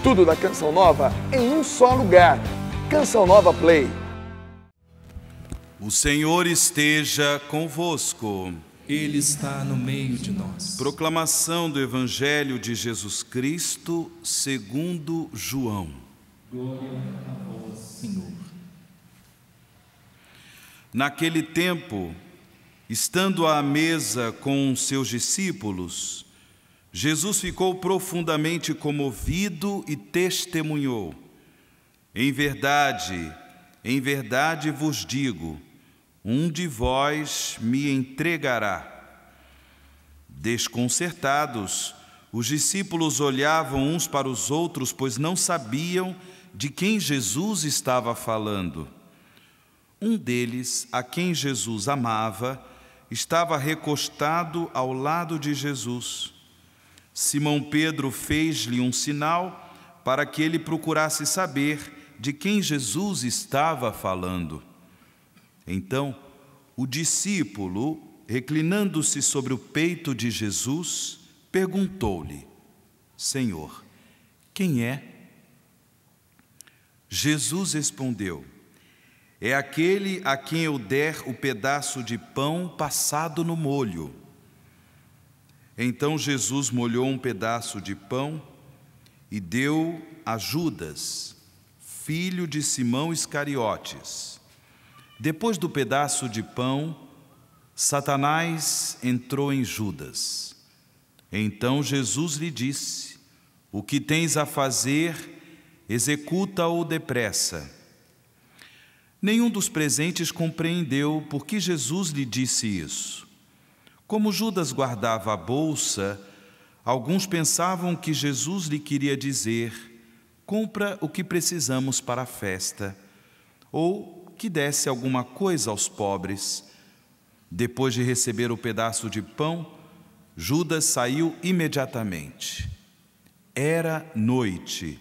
Tudo da Canção Nova em um só lugar. Canção Nova Play. O Senhor esteja convosco. Ele está no meio de nós. Proclamação do Evangelho de Jesus Cristo segundo João. Glória a vós, Senhor. Naquele tempo, estando à mesa com seus discípulos, Jesus ficou profundamente comovido e testemunhou: em verdade vos digo, um de vós me entregará. Desconcertados, os discípulos olhavam uns para os outros, pois não sabiam de quem Jesus estava falando. Um deles, a quem Jesus amava, estava recostado ao lado de Jesus. Simão Pedro fez-lhe um sinal para que ele procurasse saber de quem Jesus estava falando. Então, o discípulo, reclinando-se sobre o peito de Jesus, perguntou-lhe: Senhor, quem é? Jesus respondeu: é aquele a quem eu der o pedaço de pão passado no molho. Então Jesus molhou um pedaço de pão e deu a Judas, filho de Simão Iscariotes. Depois do pedaço de pão, Satanás entrou em Judas. Então Jesus lhe disse: o que tens a fazer, executa-o depressa. Nenhum dos presentes compreendeu por que Jesus lhe disse isso. Como Judas guardava a bolsa, alguns pensavam que Jesus lhe queria dizer: compra o que precisamos para a festa, ou que desse alguma coisa aos pobres. Depois de receber o pedaço de pão, Judas saiu imediatamente. Era noite.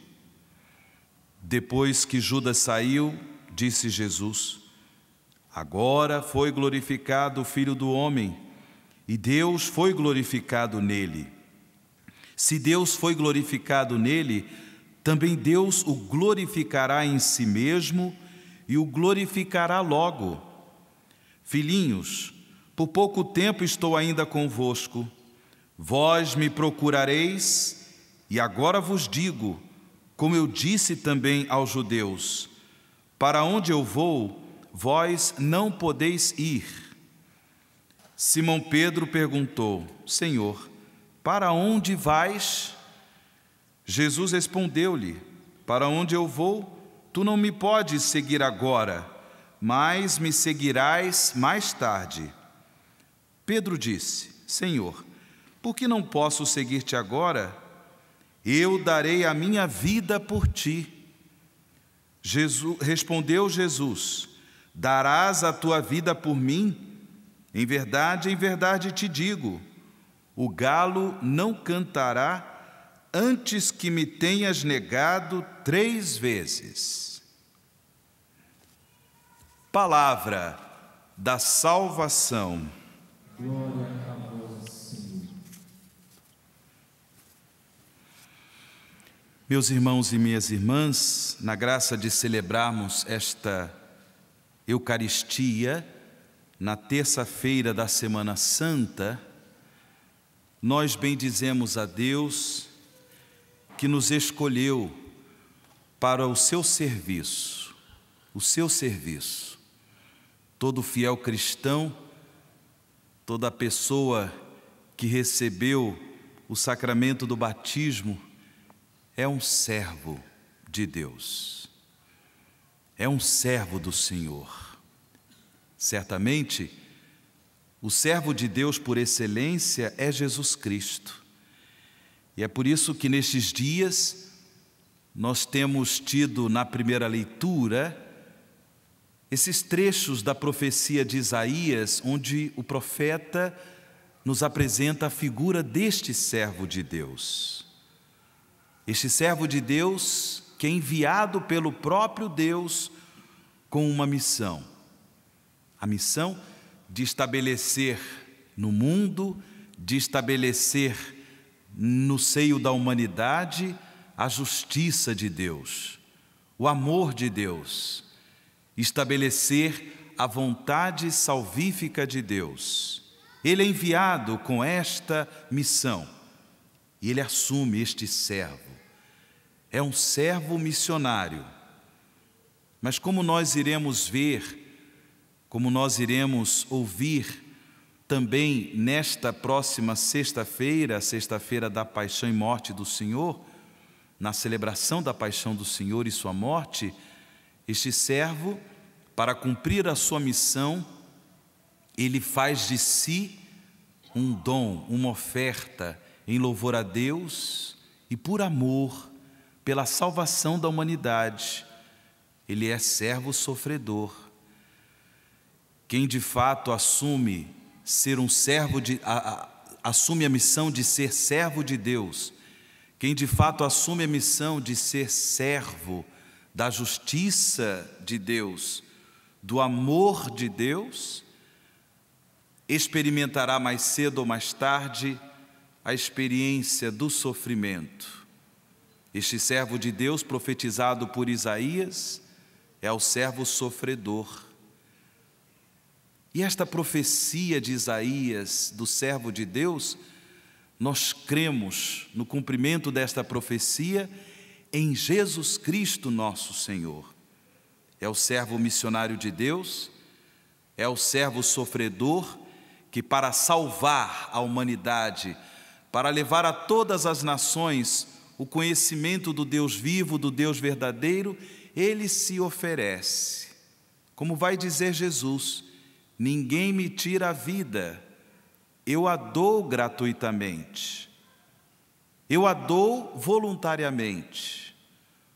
Depois que Judas saiu, disse Jesus: agora foi glorificado o Filho do Homem, e Deus foi glorificado nele. Se Deus foi glorificado nele, também Deus o glorificará em si mesmo e o glorificará logo. Filhinhos, por pouco tempo estou ainda convosco. Vós me procurareis, e agora vos digo, como eu disse também aos judeus: para onde eu vou, vós não podeis ir. Simão Pedro perguntou: Senhor, para onde vais? Jesus respondeu-lhe: para onde eu vou, tu não me podes seguir agora, mas me seguirás mais tarde. Pedro disse: Senhor, por que não posso seguir-te agora? Eu darei a minha vida por ti. Respondeu Jesus: darás a tua vida por mim? Em verdade te digo, o galo não cantará antes que me tenhas negado 3 vezes. Palavra da salvação. Glória a vós, Senhor. Meus irmãos e minhas irmãs, na graça de celebrarmos esta Eucaristia, na terça-feira da Semana Santa, nós bendizemos a Deus que nos escolheu para o seu serviço, Todo fiel cristão, toda pessoa que recebeu o sacramento do batismo é um servo de Deus, é um servo do Senhor. Certamente, o servo de Deus por excelência é Jesus Cristo. E é por isso que nestes dias nós temos tido na primeira leitura esses trechos da profecia de Isaías, onde o profeta nos apresenta a figura deste servo de Deus. Este servo de Deus que é enviado pelo próprio Deus com uma missão. A missão de estabelecer no mundo, de estabelecer no seio da humanidade a justiça de Deus, o amor de Deus, estabelecer a vontade salvífica de Deus. Ele é enviado com esta missão e ele assume este servo. É um servo missionário. Mas como nós iremos ver, como nós iremos ouvir também nesta próxima sexta-feira, sexta-feira da paixão e morte do Senhor, na celebração da paixão do Senhor e sua morte, este servo, para cumprir a sua missão, ele faz de si um dom, uma oferta em louvor a Deus e por amor, pela salvação da humanidade. Ele é servo sofredor. Quem de fato assume ser um servo assume a missão de ser servo de Deus, quem de fato assume a missão de ser servo da justiça de Deus, do amor de Deus, experimentará mais cedo ou mais tarde a experiência do sofrimento. Este servo de Deus, profetizado por Isaías, é o servo sofredor. E esta profecia de Isaías, do servo de Deus, nós cremos no cumprimento desta profecia em Jesus Cristo nosso Senhor. É o servo missionário de Deus, é o servo sofredor que, para salvar a humanidade, para levar a todas as nações o conhecimento do Deus vivo, do Deus verdadeiro, ele se oferece. Como vai dizer Jesus: ninguém me tira a vida, eu a dou gratuitamente, eu a dou voluntariamente.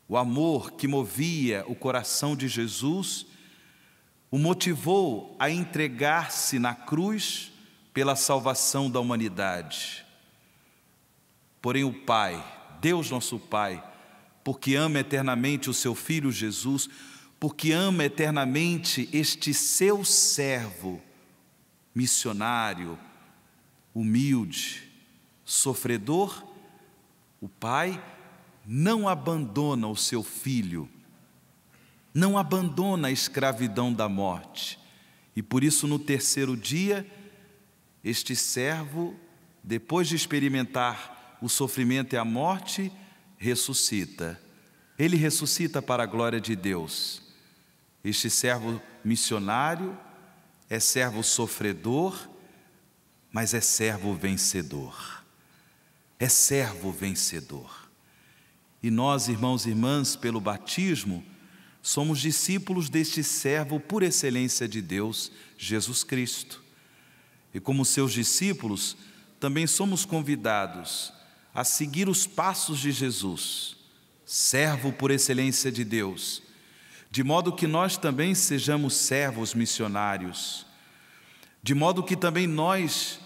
O amor que movia o coração de Jesus o motivou a entregar-se na cruz pela salvação da humanidade. Porém o Pai, Deus nosso Pai, porque ama eternamente o seu Filho Jesus, porque ama eternamente este seu servo, missionário, humilde, sofredor, o Pai não abandona o seu Filho, não abandona a escravidão da morte. E por isso, no terceiro dia, este servo, depois de experimentar o sofrimento e a morte, ressuscita. Ele ressuscita para a glória de Deus. Este servo missionário é servo sofredor, mas é servo vencedor. É servo vencedor. E nós, irmãos e irmãs, pelo batismo, somos discípulos deste servo por excelência de Deus, Jesus Cristo. E como seus discípulos, também somos convidados a seguir os passos de Jesus, servo por excelência de Deus, de modo que nós também sejamos servos missionários, de modo que também nós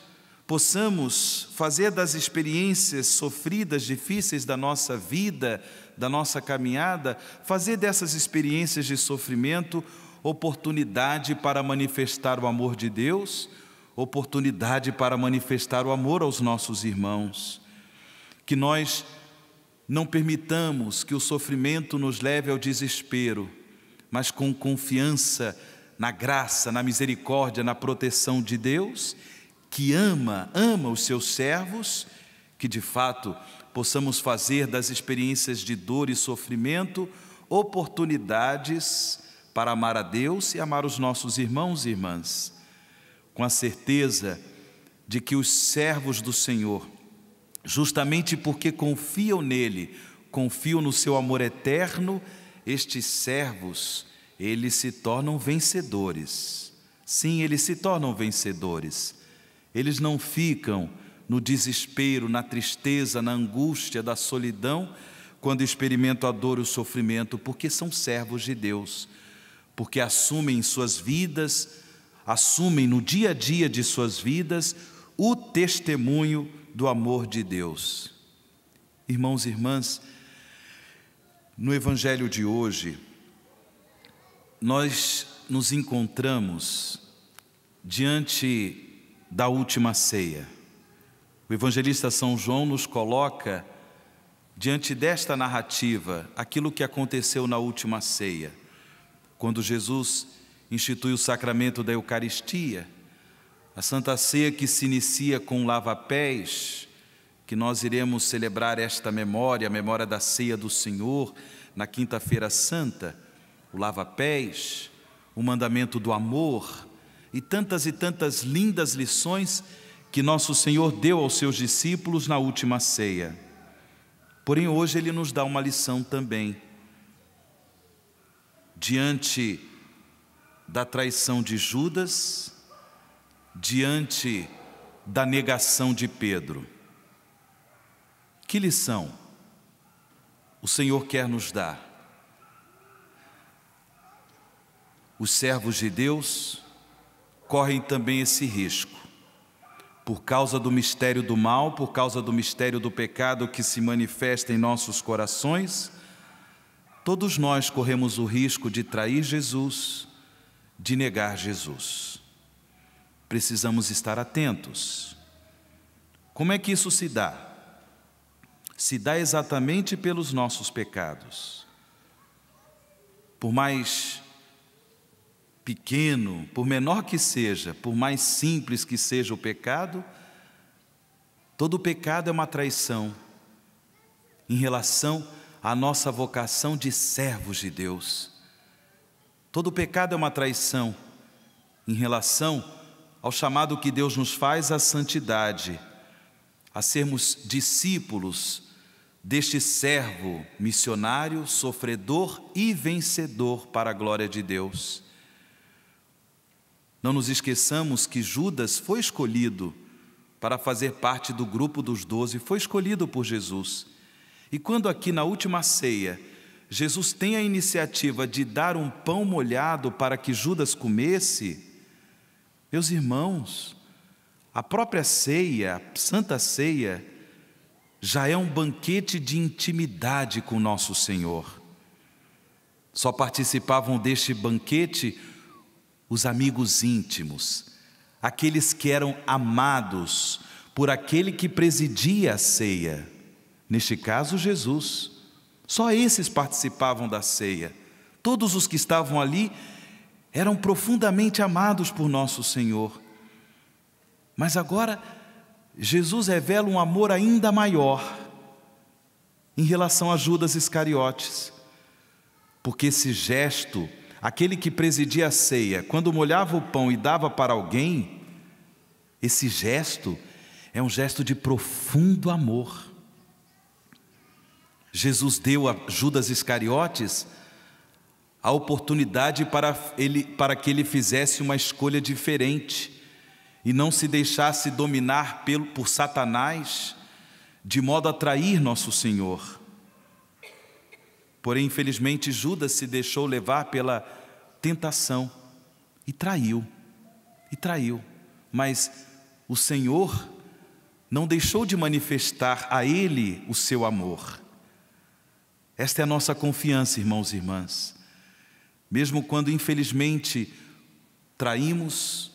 possamos fazer das experiências sofridas, difíceis da nossa vida, da nossa caminhada, fazer dessas experiências de sofrimento oportunidade para manifestar o amor de Deus, oportunidade para manifestar o amor aos nossos irmãos. Que nós não permitamos que o sofrimento nos leve ao desespero, mas com confiança na graça, na misericórdia, na proteção de Deus, que ama os seus servos, que de fato possamos fazer das experiências de dor e sofrimento oportunidades para amar a Deus e amar os nossos irmãos e irmãs, com a certeza de que os servos do Senhor, justamente porque confiam nele, confiam no seu amor eterno, estes servos, eles se tornam vencedores. Sim, eles se tornam vencedores. Eles não ficam no desespero, na tristeza, na angústia da solidão, quando experimentam a dor e o sofrimento, porque são servos de Deus, porque assumem em suas vidas, assumem no dia a dia de suas vidas o testemunho do amor de Deus. Irmãos e irmãs, no Evangelho de hoje, nós nos encontramos diante da última ceia. O evangelista São João nos coloca diante desta narrativa, aquilo que aconteceu na última ceia, quando Jesus institui o sacramento da Eucaristia, a Santa Ceia que se inicia com o lava-pés, que nós iremos celebrar esta memória, a memória da ceia do Senhor, na Quinta-feira Santa, o lava-pés, o mandamento do amor e tantas lindas lições que nosso Senhor deu aos seus discípulos na última ceia. Porém, hoje Ele nos dá uma lição também. Diante da traição de Judas, diante da negação de Pedro. Que lição o Senhor quer nos dar? Os servos de Deus correm também esse risco. Por causa do mistério do mal, por causa do mistério do pecado que se manifesta em nossos corações, todos nós corremos o risco de trair Jesus, de negar Jesus. Precisamos estar atentos. Como é que isso se dá? Se dá exatamente pelos nossos pecados. Por mais pequeno, por menor que seja, por mais simples que seja o pecado, todo pecado é uma traição em relação à nossa vocação de servos de Deus. Todo pecado é uma traição em relação ao chamado que Deus nos faz à santidade, a sermos discípulos deste servo missionário, sofredor e vencedor para a glória de Deus. Não nos esqueçamos que Judas foi escolhido para fazer parte do grupo dos 12, foi escolhido por Jesus. E quando aqui na última ceia, Jesus tem a iniciativa de dar um pão molhado para que Judas comesse, meus irmãos, a própria ceia, a Santa Ceia, já é um banquete de intimidade com nosso Senhor. Só participavam deste banquete os amigos íntimos, aqueles que eram amados por aquele que presidia a ceia, neste caso Jesus. Só esses participavam da ceia. Todos os que estavam ali eram profundamente amados por nosso Senhor. Mas agora Jesus revela um amor ainda maior em relação a Judas Iscariotes, porque esse gesto, aquele que presidia a ceia, quando molhava o pão e dava para alguém, esse gesto é um gesto de profundo amor. Jesus deu a Judas Iscariotes a oportunidade para que ele fizesse uma escolha diferente e não se deixasse dominar por Satanás, de modo a trair nosso Senhor. Porém, infelizmente, Judas se deixou levar pela tentação e traiu. Mas o Senhor não deixou de manifestar a ele o seu amor. Esta é a nossa confiança, irmãos e irmãs. Mesmo quando, infelizmente, traímos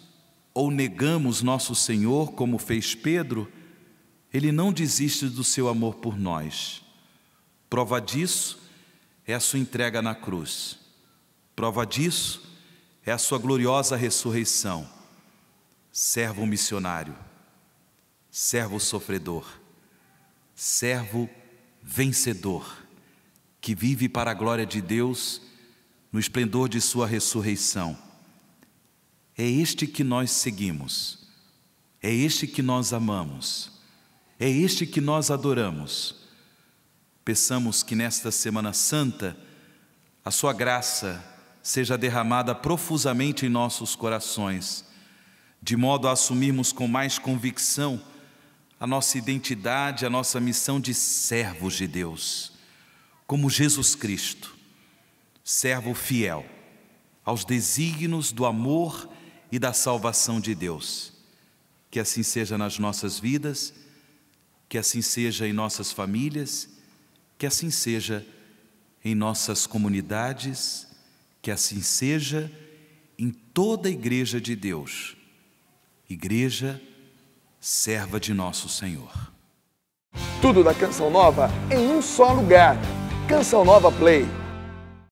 ou negamos nosso Senhor, como fez Pedro, Ele não desiste do seu amor por nós. Prova disso é a sua entrega na cruz. Prova disso é a sua gloriosa ressurreição. Servo missionário, servo sofredor, servo vencedor, que vive para a glória de Deus no esplendor de sua ressurreição. É este que nós seguimos, é este que nós amamos, é este que nós adoramos. Peçamos que nesta Semana Santa a sua graça seja derramada profusamente em nossos corações, de modo a assumirmos com mais convicção a nossa identidade, a nossa missão de servos de Deus, como Jesus Cristo, servo fiel aos desígnios do amor e da salvação de Deus. Que assim seja nas nossas vidas, que assim seja em nossas famílias, que assim seja em nossas comunidades, que assim seja em toda a igreja de Deus, igreja serva de nosso Senhor. Tudo da Canção Nova em um só lugar. Canção Nova Play.